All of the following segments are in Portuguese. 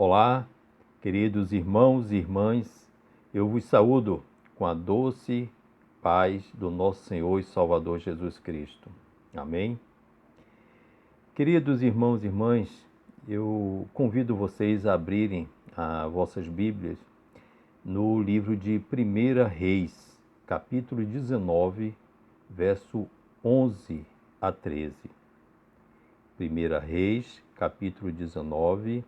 Olá, queridos irmãos e irmãs, eu vos saúdo com a doce paz do nosso Senhor e Salvador Jesus Cristo. Amém? Queridos irmãos e irmãs, eu convido vocês a abrirem as vossas Bíblias no livro de 1 Reis, capítulo 19, verso 11 a 13. 1 Reis, capítulo 19,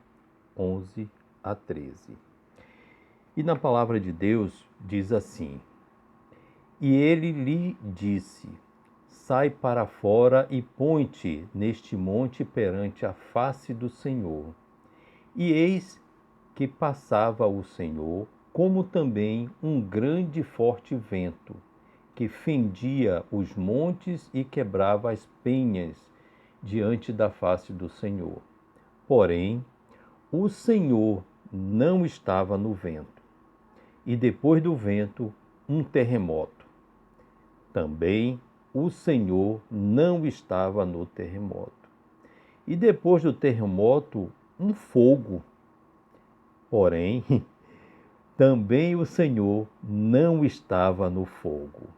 11 a 13. E na palavra de Deus diz assim: E ele lhe disse: Sai para fora e põe-te neste monte perante a face do Senhor. E eis que passava o Senhor, como também um grande e forte vento, que fendia os montes e quebrava as penhas diante da face do Senhor. Porém, o Senhor não estava no vento. E depois do vento, um terremoto. Também o Senhor não estava no terremoto. E depois do terremoto, um fogo. Porém, também o Senhor não estava no fogo.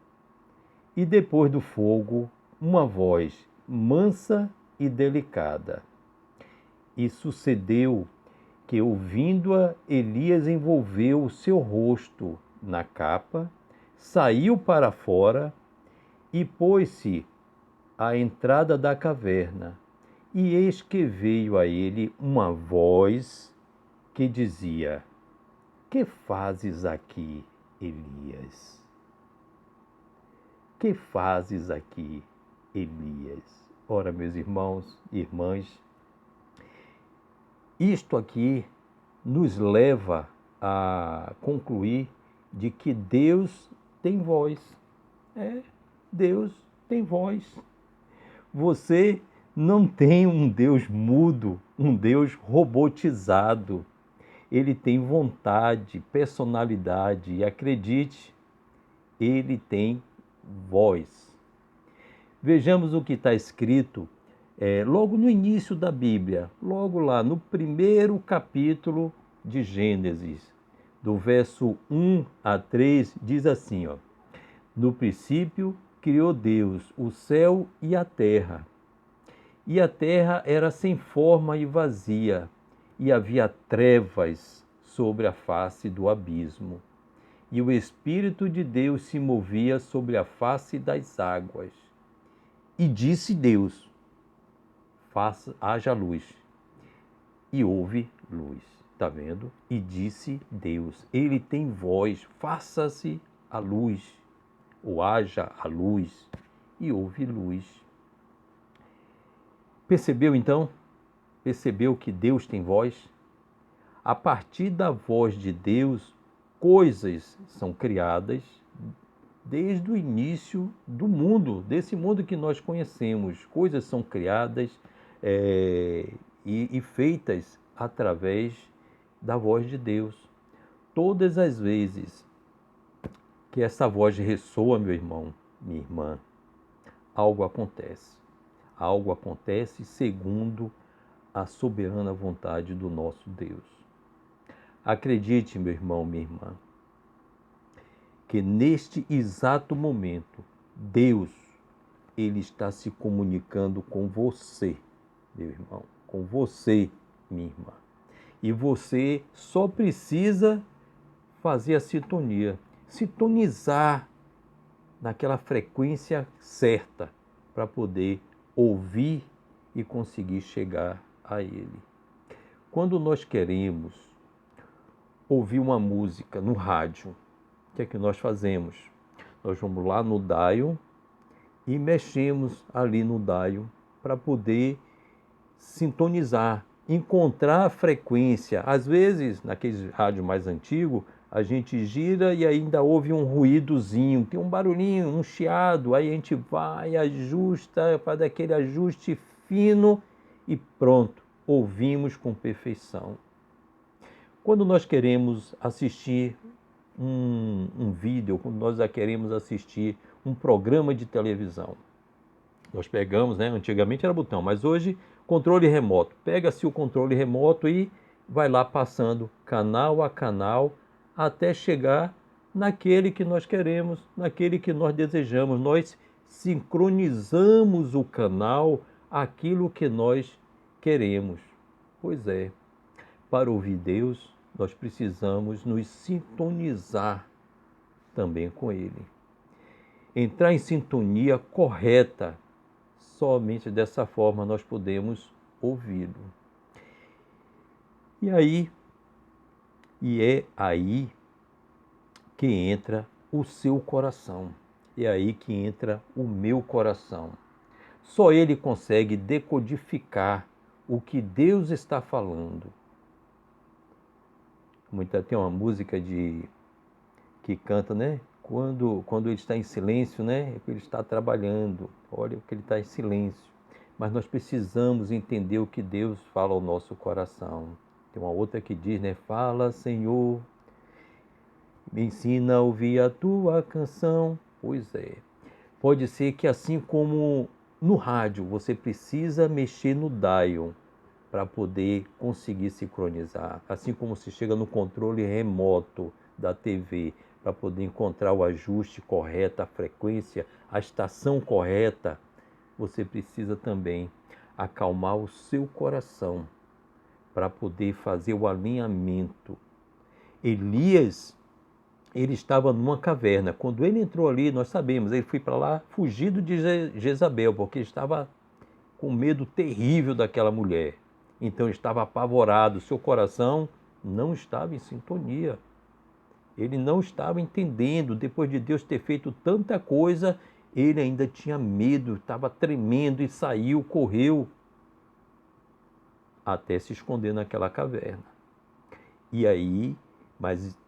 E depois do fogo, uma voz mansa e delicada. E sucedeu que, ouvindo-a, Elias envolveu o seu rosto na capa, saiu para fora e pôs-se à entrada da caverna. E eis que veio a ele uma voz que dizia: Que fazes aqui, Elias? Que fazes aqui, Elias? Ora, meus irmãos e irmãs, isto aqui nos leva a concluir de que Deus tem voz. Deus tem voz. Você não tem um Deus mudo, um Deus robotizado. Ele tem vontade, personalidade e, acredite, ele tem voz. Vejamos o que está escrito logo no início da Bíblia, logo lá no primeiro capítulo de Gênesis, do verso 1 a 3, diz assim, ó: No princípio criou Deus o céu e a terra era sem forma e vazia, e havia trevas sobre a face do abismo, e o Espírito de Deus se movia sobre a face das águas. E disse Deus: haja luz. E houve luz. Está vendo? E disse Deus. Ele tem voz. Faça-se a luz. Ou haja a luz. E houve luz. Percebeu então? Percebeu que Deus tem voz? A partir da voz de Deus, coisas são criadas desde o início do mundo, desse mundo que nós conhecemos. Coisas são criadas e feitas através da voz de Deus. Todas as vezes que essa voz ressoa, meu irmão, minha irmã, algo acontece. Algo acontece segundo a soberana vontade do nosso Deus. Acredite, meu irmão, minha irmã, que neste exato momento, Deus, Ele está se comunicando com você, meu irmão, com você, minha irmã. E você só precisa fazer a sintonia, sintonizar naquela frequência certa para poder ouvir e conseguir chegar a Ele. Quando nós queremos ouvir uma música no rádio, o que é que nós fazemos? Nós vamos lá no dial e mexemos ali no dial para poder sintonizar, encontrar a frequência. Às vezes, naqueles rádios mais antigos, a gente gira e ainda ouve um ruídozinho, tem um barulhinho, um chiado, aí a gente vai, ajusta, faz aquele ajuste fino e pronto, ouvimos com perfeição. Quando nós queremos assistir um vídeo, quando nós queremos assistir um programa de televisão, nós pegamos, antigamente era botão, mas hoje controle remoto. Pega-se o controle remoto e vai lá passando canal a canal até chegar naquele que nós queremos, naquele que nós desejamos. Nós sincronizamos o canal àquilo que nós queremos. Pois é, para ouvir Deus, nós precisamos nos sintonizar também com Ele. Entrar em sintonia correta. Somente dessa forma nós podemos ouvi-lo. E é aí que entra o seu coração. É aí que entra o meu coração. Só ele consegue decodificar o que Deus está falando. Tem uma música que canta, né? Quando ele está em silêncio, né? Ele está trabalhando. Olha que ele está em silêncio. Mas nós precisamos entender o que Deus fala ao nosso coração. Tem uma outra que diz, né? Fala, Senhor, me ensina a ouvir a tua canção. Pois é. Pode ser que assim como no rádio, você precisa mexer no dial para poder conseguir sincronizar. Assim como se chega no controle remoto da TV para poder encontrar o ajuste correto, a frequência, a estação correta, você precisa também acalmar o seu coração para poder fazer o alinhamento. Elias, ele estava numa caverna. Quando ele entrou ali, nós sabemos, ele foi para lá fugido de Jezabel, porque ele estava com medo terrível daquela mulher. Então ele estava apavorado, seu coração não estava em sintonia. Ele não estava entendendo, depois de Deus ter feito tanta coisa, ele ainda tinha medo, estava tremendo e saiu, correu, até se esconder naquela caverna. E aí, mas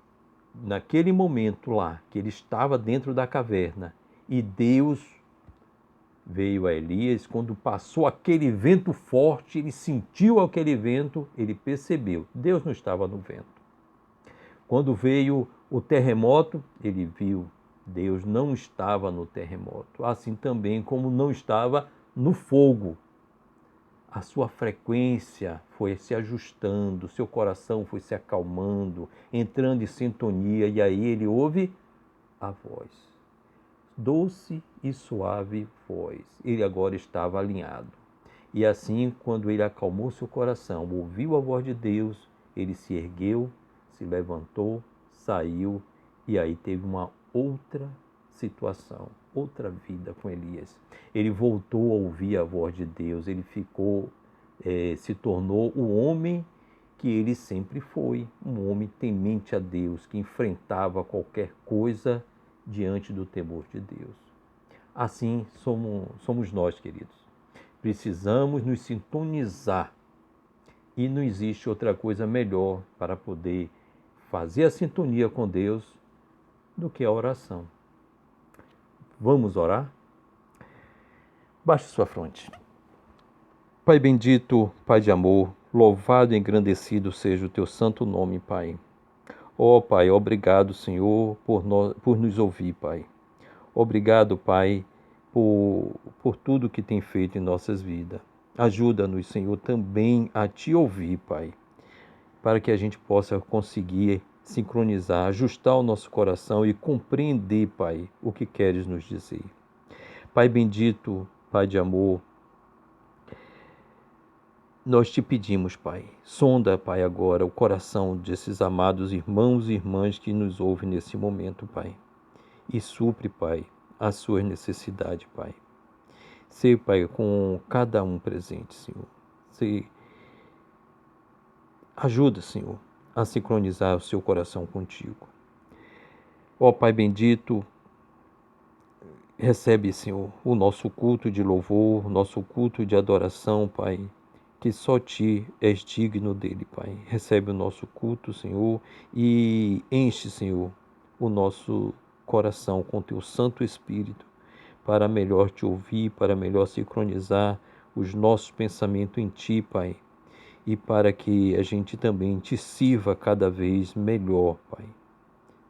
naquele momento lá, que ele estava dentro da caverna, e Deus veio a Elias, quando passou aquele vento forte, ele sentiu aquele vento, ele percebeu, Deus não estava no vento. Quando veio o terremoto, ele viu, Deus não estava no terremoto. Assim também como não estava no fogo. A sua frequência foi se ajustando, seu coração foi se acalmando, entrando em sintonia, e aí ele ouve a voz. Doce e suave voz. Ele agora estava alinhado. E assim, quando ele acalmou seu coração, ouviu a voz de Deus, ele se ergueu, se levantou, saiu, e aí teve uma outra situação, outra vida com Elias. Ele voltou a ouvir a voz de Deus, ele se tornou o homem que ele sempre foi, um homem temente a Deus, que enfrentava qualquer coisa diante do temor de Deus. Assim somos nós, queridos. Precisamos nos sintonizar e não existe outra coisa melhor para poder fazer a sintonia com Deus do que a oração. Vamos orar? Baixe sua fronte. Pai bendito, Pai de amor, louvado e engrandecido seja o teu santo nome, Pai. Ó Pai, obrigado, Senhor, por nos ouvir, Pai. Obrigado, Pai, por tudo que tem feito em nossas vidas. Ajuda-nos, Senhor, também a te ouvir, Pai, para que a gente possa conseguir sincronizar, ajustar o nosso coração e compreender, Pai, o que queres nos dizer. Pai bendito, Pai de amor, nós te pedimos, Pai, sonda, Pai, agora o coração desses amados irmãos e irmãs que nos ouvem nesse momento, Pai, e supre, Pai, as suas necessidades, Pai. Ser, Pai, com cada um presente, Senhor. Ajuda, Senhor, a sincronizar o seu coração contigo. Ó Pai bendito, recebe, Senhor, o nosso culto de louvor, o nosso culto de adoração, Pai, que só Ti és digno dele, Pai. Recebe o nosso culto, Senhor, e enche, Senhor, o nosso coração com Teu Santo Espírito, para melhor Te ouvir, para melhor sincronizar os nossos pensamentos em Ti, Pai, e para que a gente também Te sirva cada vez melhor, Pai.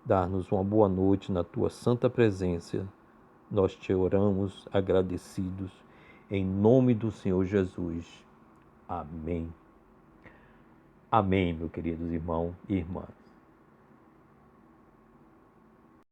Dar-nos uma boa noite na Tua santa presença. Nós Te oramos agradecidos, em nome do Senhor Jesus. Amém. Amém, meus queridos irmãos e irmãs.